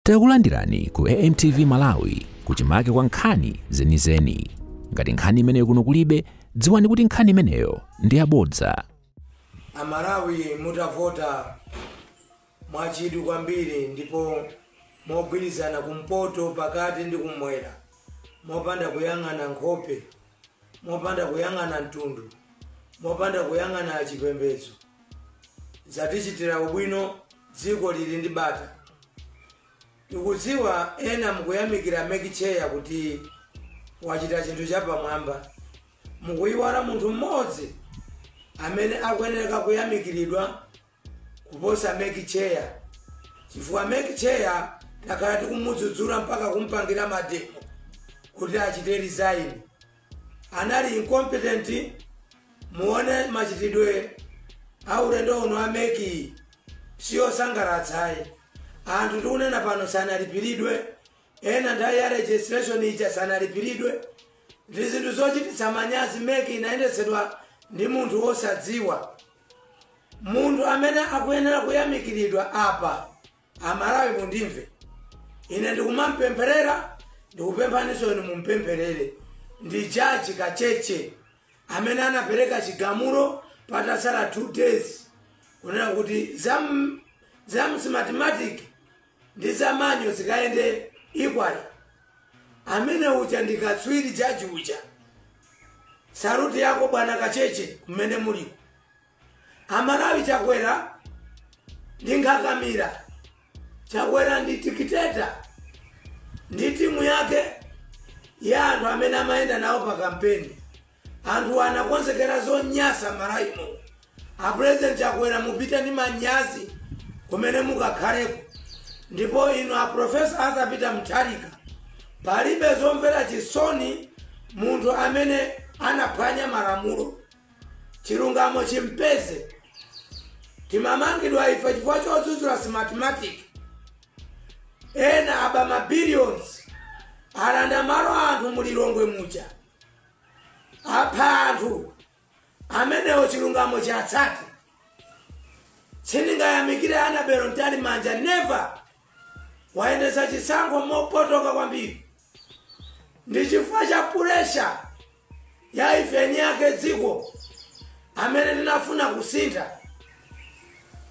Takulandirani ku AMTV Malawi kuchimake kwa nkhani zenizeni. Ngati nkhani imeneyo kuno kulibe, dziwani kuti nkhani imeneyo ndi yabodza. Amalawi mutavota mwachidwi kwambiri ndipo mogwirizana kumpoto pakati ndi kumwera, mopanda kuyang'ana nkhope, mopanda kuyang'ana mtundu, mopanda kuyang'ana chipembedzo. Zatichitira ubwino dziko lili ndi bata. Tikudziwa ena mukuyamikira mekicheya kuti wachita chinthu chapamwamba, mukuyiwala munthu mmodzi amene akuyenera kuyamikiridwa kuposa mekicheya. Chifukwa mekicheya takhala tikumudzudzula mpaka kumpangira mademo kuti achite resign. Anali incompetent. Muone machitidwe aulendo uno ameki siyo sangalatsayi. Anthu tikunena pano sanalipiridwe, ena ndayi ya registration ija sanalipiridwe. Ndi zinthu zochititsa manyazi meki inayendesedwa ndi munthu wosadziwa. Munthu amene akuyenera kuyamikiridwa apa, Amalawi mundimve. Ine ndikumampempherera, ndikupemphaninso inu mumpempherere. Ndi Jaji Kacheche amene anapereka chigamulo patasala 2 days kunena kuti za mathematics ndi za manyo zikaende equally. Amene uja ndikatswiri jaji uja. Saluti yako bwana Kacheche kumene muliko. Amalawi Chakwera ndi Nkhakamira, Chakwera ndi tikiteta, ndi timu yake ya anthu amene amayenda nawo pa kampeni. Anthu anakonzekera zonyasa Malawi muno. A President Chakwera mupita ndi manyazi kumene mukakhaleko. Ndipo inu a Professor Arthur Peter Mutharika, palibe zomvera chisoni munthu amene anaphwanya malamulo. Chilungamo chimpeze. Timamangidwa ife chifukwa chodzudzula mathematics. Ena aba mabillions alanda malo anthu mulilongwe muja. Apa anthu amenewo chilungamo chatsati. Sindingayamikire Annabel Ntalimanja, never. Waendesa chisankho mopotoka kwambiri. Ndi chifukwa cha pressure ya ifeni yake dziko amene tinafuna kusintha.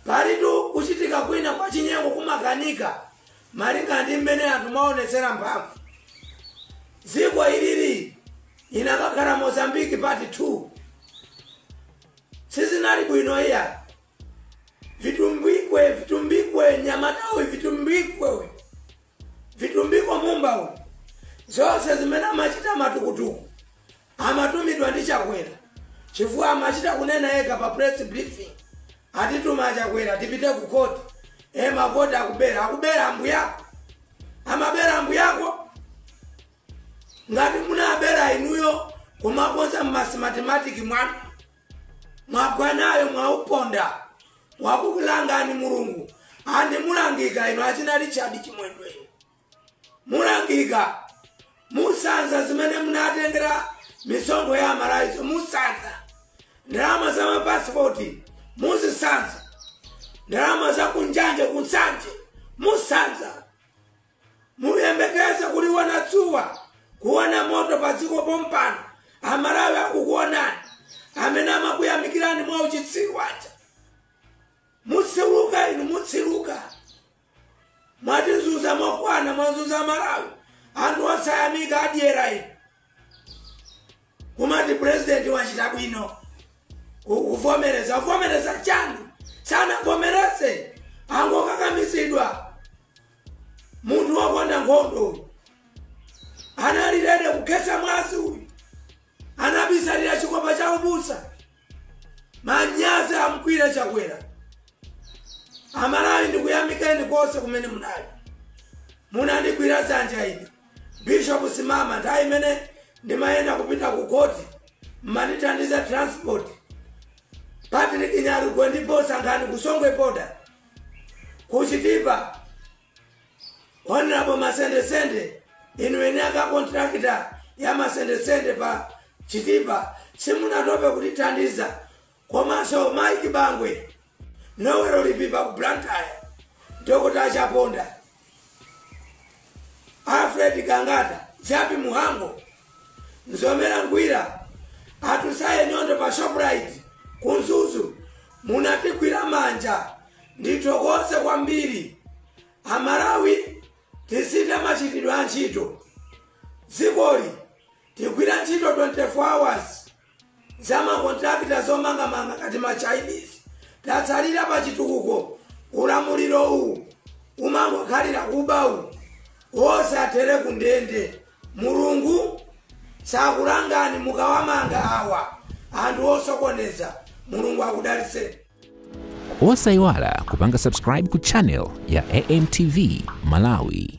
Palitu kuchitika kwina kwa chinyengo kumakanika malinga ndi mmene anthu maonetsera mphamvu. Dziko ilili inakakhala Mozambique part 2. Sizinali bwino iya. Vitumbikwe Nyamatawi, vitumbikwe Mumbawe. Zonse zimene amachita matukutuku amatumidwa ndi Chakwera. Chifukwa amachita kunena yeka pa press briefing. Atituma Chakwera tipite ku court. Mavota akubera ambuyako. Amabera ambuyako. Ngati munabera inuyo kumakonza mathematics mwana. Mwagwanayo mwauponda. Wakukulangani Mulungu. Andi mulangika ino achina Richard Chimwendwe. Mulangika. Musanza zimene munatengera misongo ya Amalawi. Musanza. Ndalama za mapasipoti. Muzisanza. Ndalama za kunjanje kunsanje. Musanza. Muyembekeze kuli wanatsuwa. Kuona moto padziko pompano. Amalawi akukuonani. Amene amakuyamikirani mwa uchitsiru wacha. Mutsiruka inu mutsiruka. Mwatizuza mokwana mwazuza Malawi. Anthu osayamika adyera inu. Kumati president wachita bwino. Uvomereza chanu. Sana vomereze. Angokakamisidwa. Munthu wakonda nkhondo. Analilede kukhetsa mwazi uyu. Anabisalira chikopa cha ubusa. Manyazi amkwira Chakwera. Amalawi ndikuyamikeni konse kumene munali. Munandigwira dzanja ine. Bishop Simama nthawi imene ndimayenda kupita ku koti. Mmanithandiza transport. Patrick Nyarugwe ndipo sankhani kusongwe boda. Kuchitipa. Honorable Masende inu ene aka contractor ya Masende pa Chitipa. Simunatope kutithandiza. Komanso Mike Bangwe. Nowhere ulipipa ku Blantyre. Ndoko tachaponda. Fred Gangata, Chapi Muhango, Nzomera Ngwira, atusaye nyondo pa Shoprite, Kunzuzu, munatikwira manja, nditokose kwambiri. Amalawi, tisita machitidwe a ntchito. Zikoli, tikwira ntchito 24 hours. Zama kontrakta zomanga kati ma Chinese. Tatsalira pa chitukuko, ulamuliro uwu, umango khalira kubawu. Wose atere kundende. Mulungu, sakulangani mukawamanga awa. Anthu osokoneza, Mulungu akudalitse. Osaiwala kupanga subscribe ku channel ya AMTV Malawi.